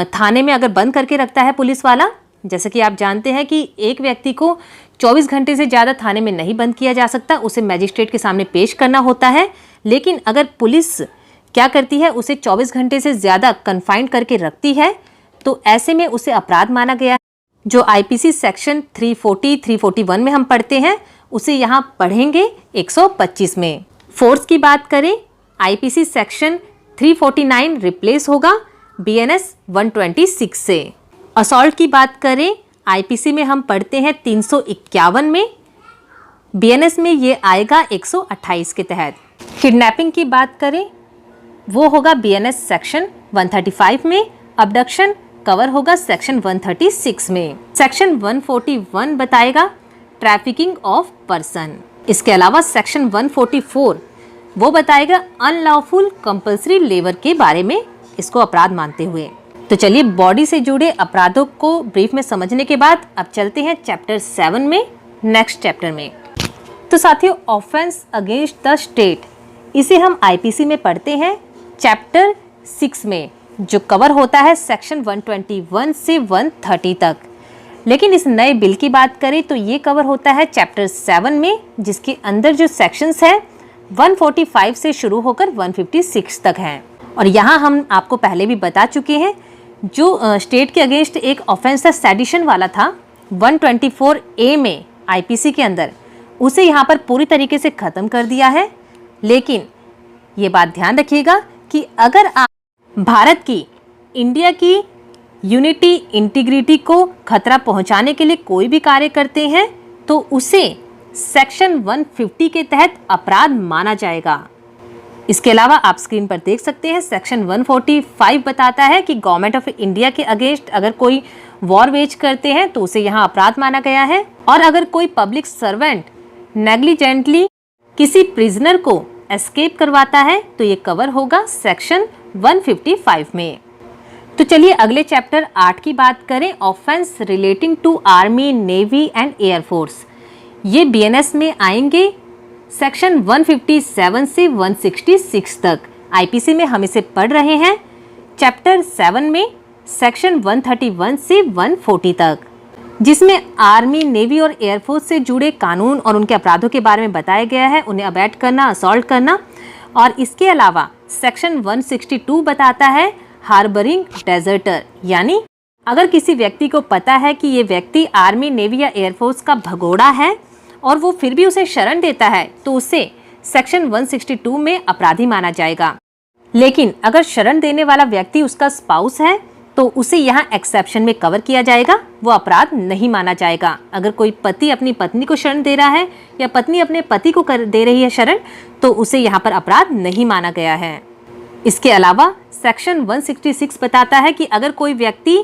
[SPEAKER 1] थाने में अगर बंद करके रखता है पुलिस वाला, जैसे कि आप जानते हैं कि एक व्यक्ति को 24 घंटे से ज़्यादा थाने में नहीं बंद किया जा सकता, उसे मैजिस्ट्रेट के सामने पेश करना होता है। लेकिन अगर पुलिस क्या करती है, उसे 24 घंटे से ज़्यादा कन्फाइंड करके रखती है, तो ऐसे में उसे अपराध माना गया है, जो आईपीसी सेक्शन 340, 341 में हम पढ़ते हैं, उसे यहाँ पढ़ेंगे 125 में। फोर्स की बात करें, आईपीसी सेक्शन 349 रिप्लेस होगा बीएनएस 126 से। असॉल्ट की बात करें, आईपीसी में हम पढ़ते हैं 351 में, बीएनएस में ये आएगा 128 के तहत। किडनैपिंग की बात करें, वो होगा बीएनएस सेक्शन 135 में, अबडक्शन कवर होगा सेक्शन 136 में। सेक्शन 141 बताएगा ट्रैफिकिंग ऑफ पर्सन। इसके अलावा सेक्शन 144 वो बताएगा अनलॉफुल कंपल्सरी लेबर के बारे में, इसको अपराध मानते हुए। तो चलिए बॉडी से जुड़े अपराधों को ब्रीफ में समझने के बाद अब चलते हैं चैप्टर 7 में, नेक्स्ट चैप्टर में। तो साथियों ऑफेंस अगेंस्ट द स्टेट, इसे हम आईपीसी में पढ़ते हैं चैप्टर 6 में, जो कवर होता है सेक्शन 121 से 130 तक। लेकिन इस नए बिल की बात करें तो ये कवर होता है चैप्टर 7 में, जिसके अंदर जो सेक्शंस है 145 से शुरू होकर 156 तक हैं। और यहाँ हम आपको पहले भी बता चुके हैं, जो स्टेट के अगेंस्ट एक ऑफेंस था सेडिशन वाला था 124A में आईपीसी के अंदर, उसे यहाँ पर पूरी तरीके से ख़त्म कर दिया है। लेकिन ये बात ध्यान रखिएगा कि अगर आप भारत की, इंडिया की यूनिटी, इंटीग्रिटी को खतरा पहुंचाने के लिए कोई भी कार्य करते हैं तो उसे सेक्शन 150 के तहत अपराध माना जाएगा। इसके अलावा आप स्क्रीन पर देख सकते हैं सेक्शन 145 बताता है कि गवर्नमेंट ऑफ इंडिया के अगेंस्ट अगर कोई वॉर वेज करते हैं तो उसे यहाँ अपराध माना गया है। और अगर कोई पब्लिक सर्वेंट नेग्लिजेंटली किसी प्रिजनर को एस्केप करवाता है तो ये कवर होगा सेक्शन 155 में। तो चलिए अगले चैप्टर 8 की बात करें, offence relating to army, navy and air force. ये बीएनएस में आएंगे सेक्शन 157 से 166 तक। आईपीसी में हम इसे पढ़ रहे हैं चैप्टर 7 में सेक्शन 131 से 140 तक, जिसमें आर्मी, नेवी और एयरफोर्स से जुड़े कानून और उनके अपराधों के बारे में बताया गया है, उन्हें अबैट करना, असॉल्ट करना। और इसके अलावा सेक्शन 162 बताता है हार्बरिंग डेजर्टर, यानी अगर किसी व्यक्ति को पता है कि ये व्यक्ति आर्मी, नेवी या एयरफोर्स का भगोड़ा है और वो फिर भी उसे शरण देता है तो उसे सेक्शन 162 में अपराधी माना जाएगा। लेकिन अगर शरण देने वाला व्यक्ति उसका स्पाउस है तो उसे यहाँ एक्सेप्शन में कवर किया जाएगा, वो अपराध नहीं माना जाएगा। अगर कोई पति अपनी पत्नी को शरण दे रहा है या पत्नी अपने पति को दे रही है शरण, तो उसे यहाँ पर अपराध नहीं माना गया है। इसके अलावा सेक्शन 166 बताता है कि अगर कोई व्यक्ति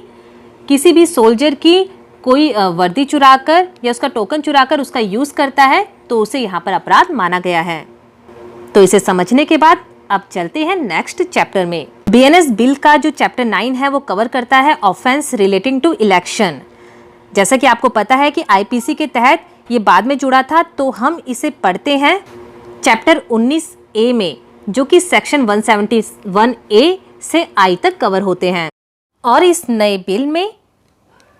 [SPEAKER 1] किसी भी सोल्जर की कोई वर्दी चुराकर या उसका टोकन चुराकर उसका यूज करता है तो उसे यहाँ पर अपराध माना गया है। तो इसे समझने के बाद अब चलते हैं नेक्स्ट चैप्टर में। बीएनएस बिल का जो चैप्टर 9 है वो कवर करता है ऑफेंस रिलेटिंग टू इलेक्शन। जैसा कि आपको पता है कि आईपीसी के तहत ये बाद में जुड़ा था, तो हम इसे पढ़ते हैं चैप्टर 19A में, जो कि सेक्शन 171A से I तक कवर होते हैं। और इस नए बिल में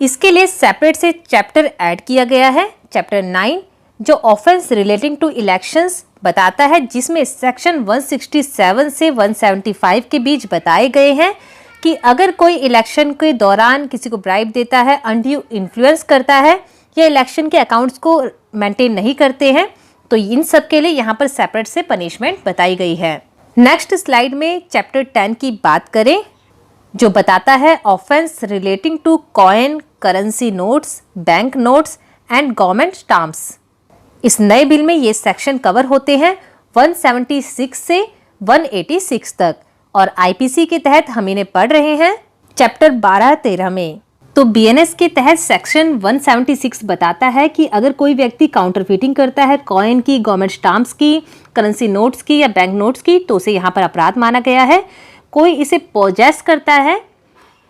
[SPEAKER 1] इसके लिए सेपरेट से चैप्टर ऐड किया गया है, चैप्टर 9, जो ऑफेंस रिलेटिंग टू इलेक्शंस बताता है, जिसमें सेक्शन 167 से 175 के बीच बताए गए हैं कि अगर कोई इलेक्शन के दौरान किसी को ब्राइब देता है, अनड्यू इन्फ्लुएंस करता है या इलेक्शन के अकाउंट्स को मेंटेन नहीं करते हैं, तो इन सब के लिए यहाँ पर सेपरेट से पनिशमेंट बताई गई है। नेक्स्ट स्लाइड में चैप्टर 10 की बात करें, जो बताता है offence relating to coin, currency notes, bank notes and government stamps. इस नए बिल में ये सेक्शन कवर होते हैं 176 से 186 तक, और आईपीसी के तहत हम इन्हें पढ़ रहे हैं चैप्टर 12-13 में। तो बीएनएस के तहत सेक्शन 176 बताता है कि अगर कोई व्यक्ति काउंटरफीटिंग करता है कॉइन की, गवर्नमेंट स्टाम्प्स की, करेंसी नोट्स की या बैंक नोट्स की, तो उसे यहाँ पर अपराध माना गया है। कोई इसे पोजेस करता है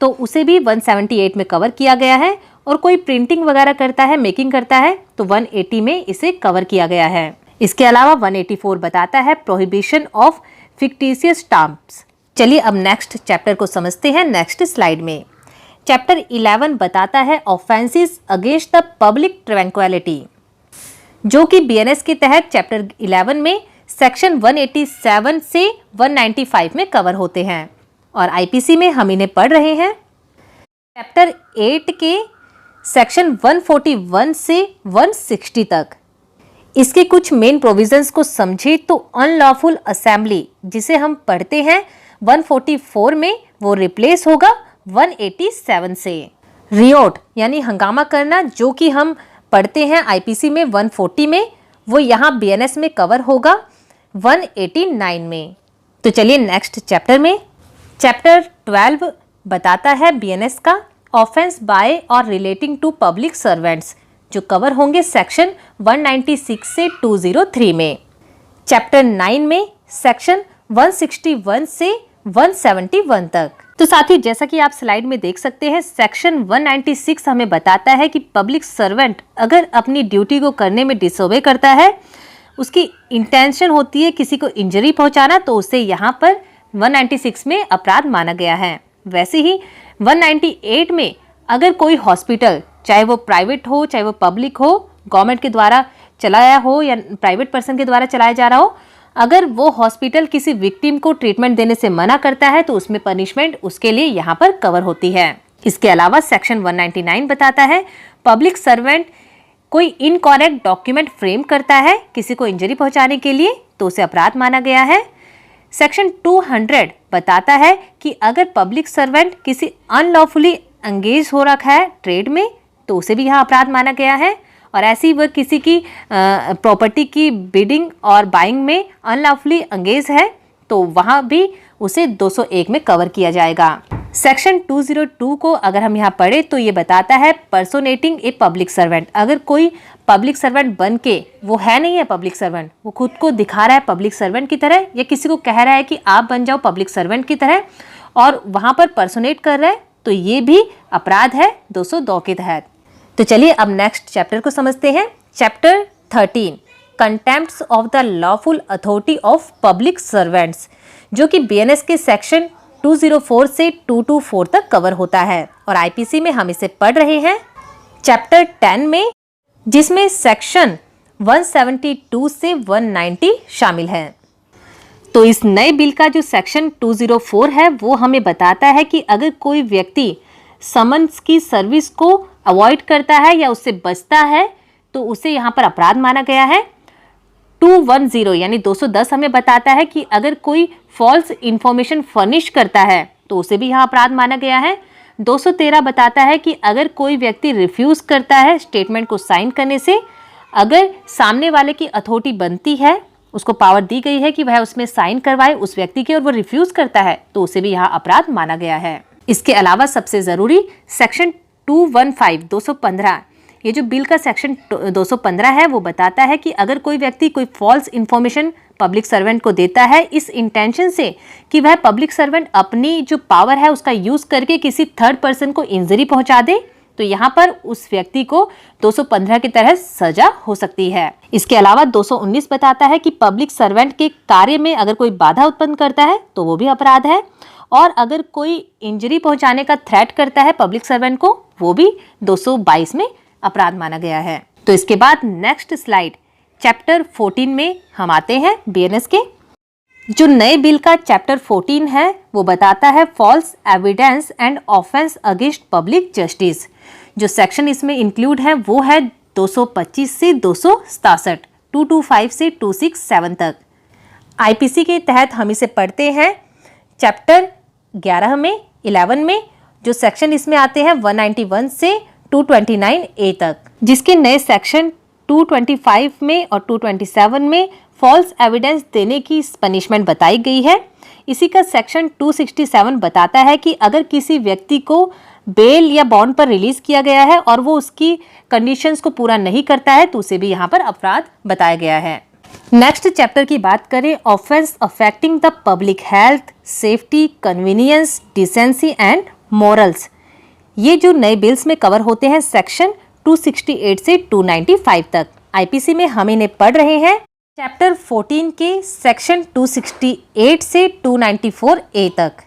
[SPEAKER 1] तो उसे भी 178 में कवर किया गया है, और कोई प्रिंटिंग वगैरह करता है, मेकिंग करता है, तो 180 में इसे कवर किया गया है। इसके अलावा 184 बताता है प्रोहिबिशन ऑफ फिक्टिशियस स्टाम्प्स। चलिए अब नेक्स्ट चैप्टर को समझते हैं नेक्स्ट स्लाइड में। चैप्टर 11 बताता है offences against the public tranquillity, जो कि बीएनएस के तहत चैप्टर 11 में सेक्शन 187 से 195 में कवर होते हैं, और आईपीसी में हम इन्हें पढ़ रहे हैं चैप्टर 8 के सेक्शन 141 से 160 तक। इसके कुछ मेन प्रोविजंस को समझे तो अनलॉफुल असेंबली, जिसे हम पढ़ते हैं 144 में, वो रिप्लेस होगा 187 से। रियोट यानी हंगामा करना, जो कि हम पढ़ते हैं आईपीसी में 140 में, वो यहाँ बीएनएस में कवर होगा 189 में। तो चलिए नेक्स्ट चैप्टर में। चैप्टर 12 बताता है बीएनएस का ऑफेंस बाय और रिलेटिंग टू पब्लिक सर्वेंट्स, जो कवर होंगे सेक्शन 196 से 203 में। चैप्टर 9 में सेक्शन 161 से 171 तक। तो साथियों, जैसा कि आप स्लाइड में देख सकते हैं, सेक्शन 196 हमें बताता है कि पब्लिक सर्वेंट अगर अपनी ड्यूटी को करने में डिसोबे करता है, उसकी इंटेंशन होती है किसी को इंजरी पहुंचाना, तो उसे यहाँ पर 196 में अपराध माना गया है। वैसे ही 198 में अगर कोई हॉस्पिटल, चाहे वो प्राइवेट हो चाहे वो पब्लिक हो, गवर्नमेंट के द्वारा चलाया हो या प्राइवेट पर्सन के द्वारा चलाया जा रहा हो, अगर वो हॉस्पिटल किसी विक्टिम को ट्रीटमेंट देने से मना करता है तो उसमें पनिशमेंट उसके लिए यहाँ पर कवर होती है। इसके अलावा सेक्शन 199 बताता है पब्लिक सर्वेंट कोई इनकरेक्ट डॉक्यूमेंट फ्रेम करता है किसी को इंजरी पहुंचाने के लिए, तो उसे अपराध माना गया है। सेक्शन 200 बताता है कि अगर पब्लिक सर्वेंट किसी अनलॉफुली एंगेज हो रखा है ट्रेड में, तो उसे भी यहाँ अपराध माना गया है। और ऐसी वह किसी की प्रॉपर्टी की बिडिंग और बाइंग में अनलॉफुली एंगेज है, तो वहाँ भी उसे 201 में कवर किया जाएगा। सेक्शन 202 को अगर हम यहाँ पढ़े तो ये बताता है पर्सोनेटिंग ए पब्लिक सर्वेंट। अगर कोई पब्लिक सर्वेंट बन के, वो है नहीं है पब्लिक सर्वेंट, वो खुद को दिखा रहा है पब्लिक सर्वेंट की तरह, या किसी को कह रहा है कि आप बन जाओ पब्लिक सर्वेंट की तरह, और वहां पर पर्सोनेट कर रहा है तो ये भी अपराध है 202 के तहत। तो चलिए अब नेक्स्ट चैप्टर को समझते हैं। Chapter 13 contempts of the lawful authority of public servants, जो कि बीएनएस के सेक्शन 204 से 224 तक कवर होता है और आईपीसी में हम इसे पढ़ रहे हैं चैप्टर 10 में, जिसमें सेक्शन 172 से 190 शामिल है। तो इस नए बिल का जो सेक्शन 204 है वो हमें बताता है कि अगर कोई व्यक्ति समन्स की सर्विस को अवॉइड करता है या उससे बचता है तो उसे यहाँ पर अपराध माना गया है। 210 यानी 210 हमें बताता है कि अगर कोई फॉल्स इंफॉर्मेशन फर्निश करता है तो उसे भी यहाँ अपराध माना गया है। 213 बताता है कि अगर कोई व्यक्ति रिफ्यूज करता है स्टेटमेंट को साइन करने से, अगर सामने वाले की अथॉरिटी बनती है, उसको पावर दी गई है कि वह उसमें साइन करवाए उस व्यक्ति के, और वो रिफ्यूज करता है तो उसे भी यहाँ अपराध माना गया है। इसके अलावा सबसे जरूरी सेक्शन 215 ये जो बिल का सेक्शन 215 है वो बताता है कि अगर कोई व्यक्ति कोई फॉल्स इंफॉर्मेशन पब्लिक सर्वेंट को देता है इस इंटेंशन से कि वह पब्लिक सर्वेंट अपनी जो पावर है उसका यूज करके किसी थर्ड पर्सन को इंजरी पहुंचा दे, तो यहाँ पर उस व्यक्ति को 215 की तरह सजा हो सकती है। इसके अलावा 219 बताता है कि पब्लिक सर्वेंट के कार्य में अगर कोई बाधा उत्पन्न करता है तो वो भी अपराध है, और अगर कोई इंजरी पहुंचाने का थ्रेट करता है पब्लिक सर्वेंट को, वो भी 222 में अपराध माना गया है। तो इसके बाद नेक्स्ट स्लाइड चैप्टर 14 में हम आते हैं बीएनएस के। जो नए बिल का चैप्टर 14 है वो बताता है false evidence and offence against public justice. जो सेक्शन इसमें इंक्लूड है वो है 225 से 267, 225 से 267 तक। आईपीसी के तहत हम इसे पढ़ते हैं चैप्टर 11 में 11 में। जो सेक्शन इसमें आते हैं 191 से 229A तक, जिसके नए सेक्शन 225 में और 227 में फॉल्स एविडेंस देने की पनिशमेंट बताई गई है। इसी का सेक्शन 267 बताता है कि अगर किसी व्यक्ति को बेल या बॉन्ड पर रिलीज किया गया है और वो उसकी कंडीशंस को पूरा नहीं करता है तो उसे भी यहाँ पर अपराध बताया गया है। नेक्स्ट चैप्टर की बात करें, offence affecting the public health, safety, convenience, decency and morals. ये जो नए बिल्स में कवर होते हैं सेक्शन 268 से 295 तक। आईपीसी में हम इन्हें पढ़ रहे हैं चैप्टर 14 के सेक्शन 268 से 294A तक।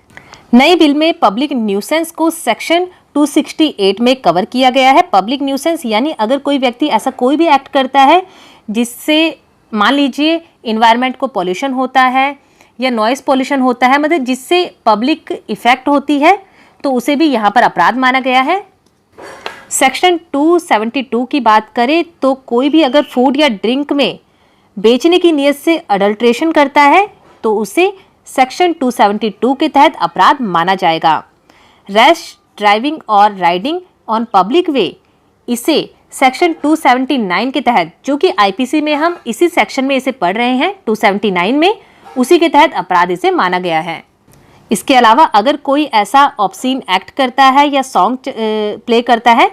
[SPEAKER 1] नए बिल में पब्लिक न्यूसेंस को सेक्शन 268 में कवर किया गया है। पब्लिक न्यूसेंस यानी अगर कोई व्यक्ति ऐसा कोई भी एक्ट करता है जिससे मान लीजिए इन्वायरमेंट को पॉल्यूशन होता है या नॉइस पॉल्यूशन होता है, मतलब जिससे पब्लिक इफेक्ट होती है, तो उसे भी यहाँ पर अपराध माना गया है। सेक्शन 272 की बात करें तो कोई भी अगर फूड या ड्रिंक में बेचने की नीयत से अडल्ट्रेशन करता है तो उसे सेक्शन 272 के तहत अपराध माना जाएगा। रैश ड्राइविंग और राइडिंग ऑन पब्लिक वे, इसे सेक्शन 279 के तहत, जो कि आईपीसी में हम इसी सेक्शन में इसे पढ़ रहे हैं 279 में, उसी के तहत अपराध इसे माना गया है। इसके अलावा अगर कोई ऐसा ऑब्सीन एक्ट करता है या सॉन्ग प्ले करता है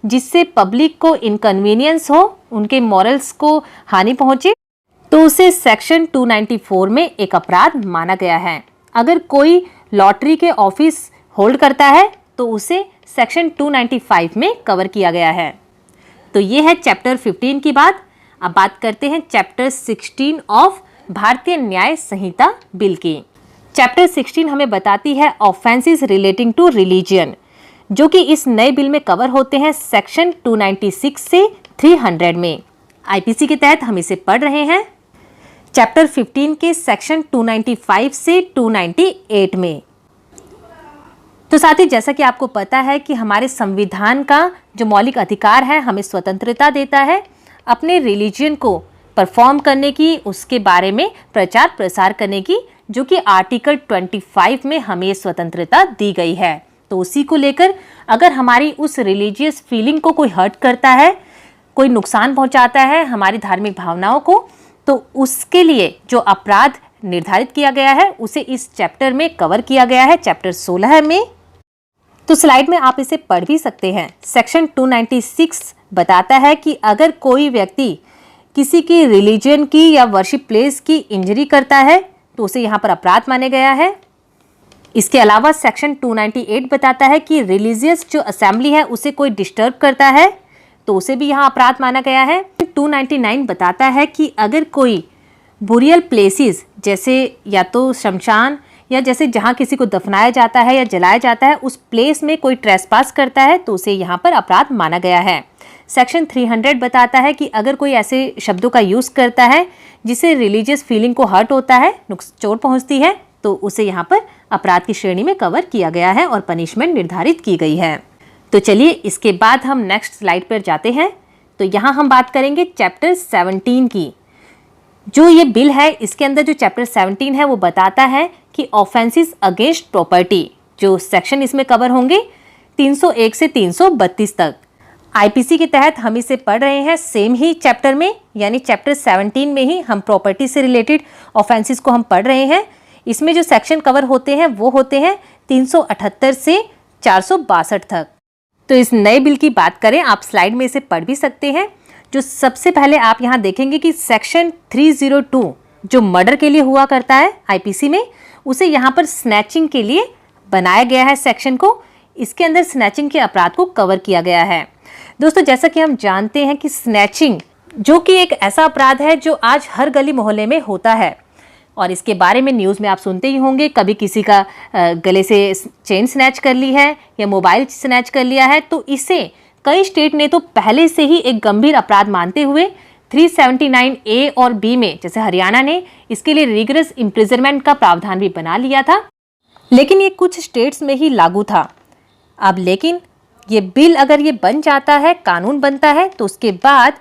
[SPEAKER 1] जिससे पब्लिक को इनकन्वीनियंस हो, उनके मॉरल्स को हानि पहुंचे, तो उसे सेक्शन 294 में एक अपराध माना गया है। अगर कोई लॉटरी के ऑफिस होल्ड करता है तो उसे सेक्शन 295 में कवर किया गया है। तो ये है चैप्टर 15 की बात। अब बात करते हैं चैप्टर 16 ऑफ भारतीय न्याय संहिता बिल की। चैप्टर 16 हमें बताती है ऑफेंसेस रिलेटिंग टू रिलीजन, जो कि इस नए बिल में कवर होते हैं सेक्शन 296 से 300 में। आईपीसी के तहत हम इसे पढ़ रहे हैं चैप्टर 15 के सेक्शन 295 से 298 में। तो साथ ही जैसा कि आपको पता है कि हमारे संविधान का जो मौलिक अधिकार है हमें स्वतंत्रता देता है अपने रिलीजन को परफॉर्म करने की, उसके बारे में प्रचार प्रसार करने की, जो कि आर्टिकल 25 में हमें स्वतंत्रता दी गई है। तो उसी को लेकर अगर हमारी उस रिलीजियस फीलिंग को कोई हर्ट करता है, कोई नुकसान पहुंचाता है हमारी धार्मिक भावनाओं को, तो उसके लिए जो अपराध निर्धारित किया गया है उसे इस चैप्टर में कवर किया गया है, चैप्टर 16 में। तो स्लाइड में आप इसे पढ़ भी सकते हैं। सेक्शन 296 बताता है कि अगर कोई व्यक्ति किसी की रिलीजन की या वर्शिप प्लेस की इंजरी करता है तो उसे यहाँ पर अपराध माना गया है। इसके अलावा सेक्शन 298 बताता है कि रिलीजियस जो असेंबली है उसे कोई डिस्टर्ब करता है तो उसे भी यहाँ अपराध माना गया है। 299 बताता है कि अगर कोई बुरियल प्लेसेस जैसे या तो शमशान या जैसे जहाँ किसी को दफनाया जाता है या जलाया जाता है उस प्लेस में कोई ट्रेसपास करता है तो उसे यहाँ पर अपराध माना गया है। सेक्शन 300 बताता है कि अगर कोई ऐसे शब्दों का यूज़ करता है जिससे रिलीजियस फीलिंग को हर्ट होता है, चोट पहुँचती है, तो उसे यहाँ पर अपराध की श्रेणी में कवर किया गया है और पनिशमेंट निर्धारित की गई है। तो चलिए इसके बाद हम नेक्स्ट स्लाइड पर जाते हैं। तो यहाँ हम बात करेंगे चैप्टर 17 की। जो ये बिल है इसके अंदर जो चैप्टर 17 है वो बताता है कि ऑफेंसेस अगेंस्ट प्रॉपर्टी, जो सेक्शन इसमें कवर होंगे 301 से 332 तक। आईपीसी के तहत हम इसे पढ़ रहे हैं सेम ही चैप्टर में, यानी चैप्टर 17 में ही हम प्रॉपर्टी से रिलेटेड ऑफेंसेस को हम पढ़ रहे हैं। इसमें जो सेक्शन कवर होते हैं वो होते हैं 378 से 462 तक। तो इस नए बिल की बात करें, आप स्लाइड में इसे पढ़ भी सकते हैं। जो सबसे पहले आप यहाँ देखेंगे कि सेक्शन 302 जो मर्डर के लिए हुआ करता है आईपीसी में, उसे यहाँ पर स्नैचिंग के लिए बनाया गया है सेक्शन को। इसके अंदर स्नैचिंग के अपराध को कवर किया गया है। दोस्तों, जैसा कि हम जानते हैं कि स्नैचिंग जो कि एक ऐसा अपराध है जो आज हर गली मोहल्ले में होता है और इसके बारे में न्यूज़ में आप सुनते ही होंगे। कभी किसी का गले से चेन स्नैच कर ली है या मोबाइल स्नैच कर लिया है, तो इसे कई स्टेट ने तो पहले से ही एक गंभीर अपराध मानते हुए 379A और B में, जैसे हरियाणा ने इसके लिए रिगरस इम्प्रिजनमेंट का प्रावधान भी बना लिया था, लेकिन ये कुछ स्टेट्स में ही लागू था। अब लेकिन ये बिल अगर ये बन जाता है, कानून बनता है, तो उसके बाद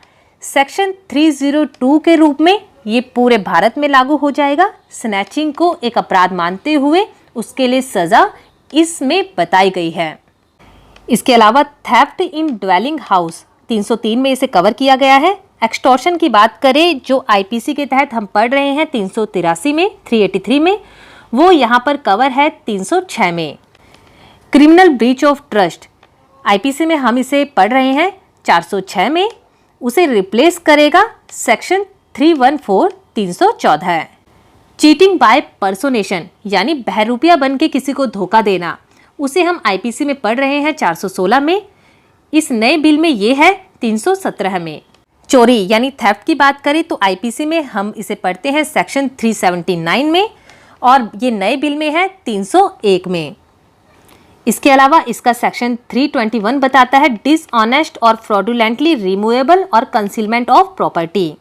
[SPEAKER 1] सेक्शन 302 के रूप में ये पूरे भारत में लागू हो जाएगा। स्नैचिंग को एक अपराध मानते हुए उसके लिए सज़ा इसमें बताई गई है। इसके अलावा थेफ्ट इन ड्वेलिंग हाउस 303 में इसे कवर किया गया है। एक्सटॉर्शन की बात करें जो आईपीसी के तहत हम पढ़ रहे हैं 383 में, 383 में, वो यहाँ पर कवर है 306 में। Criminal breach of trust IPC में हम इसे पढ़ रहे हैं 406 में, उसे रिप्लेस करेगा सेक्शन 314 314। चीटिंग बाय पर्सोनेशन यानी बहरूपिया बन के किसी को धोखा देना, उसे हम आईपीसी में पढ़ रहे हैं 416 में। इस नए बिल में ये है 317 में। चोरी यानी थेफ्ट की बात करें तो आईपीसी में हम इसे पढ़ते हैं सेक्शन 379 में और ये नए बिल में है 301 में। इसके अलावा इसका सेक्शन 321 बताता है डिसऑनेस्ट और फ्रॉडुलेंटली रिमूवेबल और कंसीलमेंट ऑफ प्रॉपर्टी।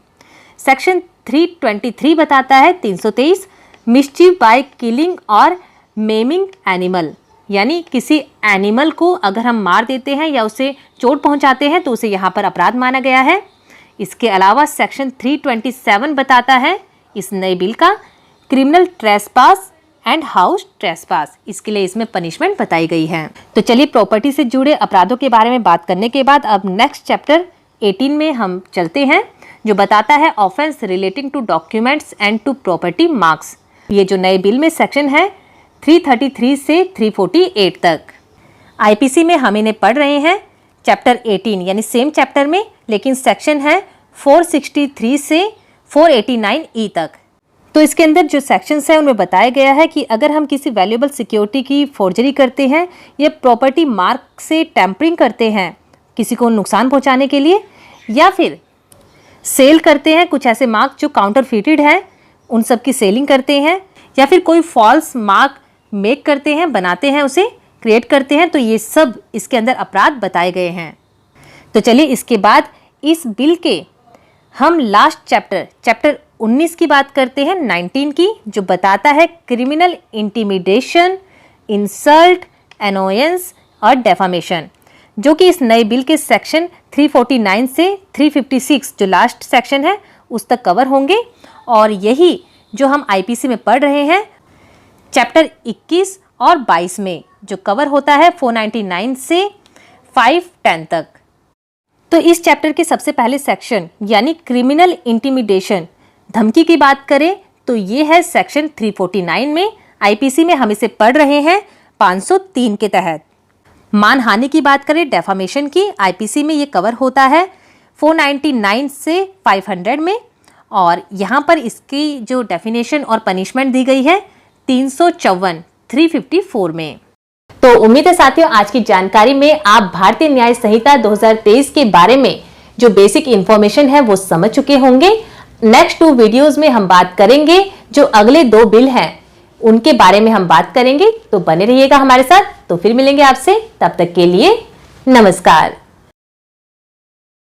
[SPEAKER 1] सेक्शन 323 बताता है 323 मिसचीफ बाय किलिंग और मेमिंग एनिमल, यानी किसी एनिमल को अगर हम मार देते हैं या उसे चोट पहुंचाते हैं तो उसे यहाँ पर अपराध माना गया है। इसके अलावा सेक्शन 327 बताता है इस नए बिल का criminal trespass and house trespass, इसके लिए इसमें पनिशमेंट बताई गई है। तो चलिए प्रॉपर्टी से जुड़े अपराधों के बारे में बात करने के बाद अब नेक्स्ट चैप्टर 18 में हम चलते हैं, जो बताता है offence relating to documents and to property marks. ये जो नए बिल में सेक्शन है 333 से 348 तक। आईपीसी में हम इन्हें पढ़ रहे हैं चैप्टर 18 यानी सेम चैप्टर में, लेकिन सेक्शन है 463 से 489E तक। तो इसके अंदर जो सेक्शंस हैं उनमें बताया गया है कि अगर हम किसी वैल्यूएबल सिक्योरिटी की फोर्जरी करते हैं या प्रॉपर्टी मार्क से टेम्परिंग करते हैं किसी को नुकसान पहुंचाने के लिए, या फिर सेल करते हैं कुछ ऐसे मार्क जो काउंटरफिटेड हैं, उन सब की सेलिंग करते हैं, या फिर कोई फॉल्स मार्क मेक करते हैं, बनाते हैं, उसे क्रिएट करते हैं, तो ये सब इसके अंदर अपराध बताए गए हैं। तो चलिए इसके बाद इस बिल के हम लास्ट चैप्टर 19 की बात करते हैं, 19 की, जो बताता है क्रिमिनल इंटिमिडेशन, इंसल्ट, एनोयंस और डेफामेशन, जो कि इस नए बिल के सेक्शन 349 से 356 जो लास्ट सेक्शन है उस तक कवर होंगे। और यही जो हम आईपीसी में पढ़ रहे हैं चैप्टर 21 और 22 में, जो कवर होता है 499 से 510 तक। तो इस चैप्टर के सबसे पहले सेक्शन यानी क्रिमिनल इंटिमिडेशन, धमकी की बात करें तो ये है सेक्शन 349 में। आईपीसी में हम इसे पढ़ रहे हैं 503 के तहत। मानहानि की बात करें, डेफामेशन की, आईपीसी में ये कवर होता है 499 से 500 में, और यहाँ पर इसकी जो डेफिनेशन और पनिशमेंट दी गई है 354 354 में। तो उम्मीद है साथियों आज की जानकारी में आप भारतीय न्याय संहिता 2023 के बारे में जो बेसिक इंफॉर्मेशन है वो समझ चुके होंगे। नेक्स्ट 2 वीडियोस में हम बात करेंगे जो अगले 2 बिल हैं उनके बारे में हम बात करेंगे, तो बने रहिएगा हमारे साथ। तो फिर मिलेंगे आपसे, तब तक के लिए नमस्कार।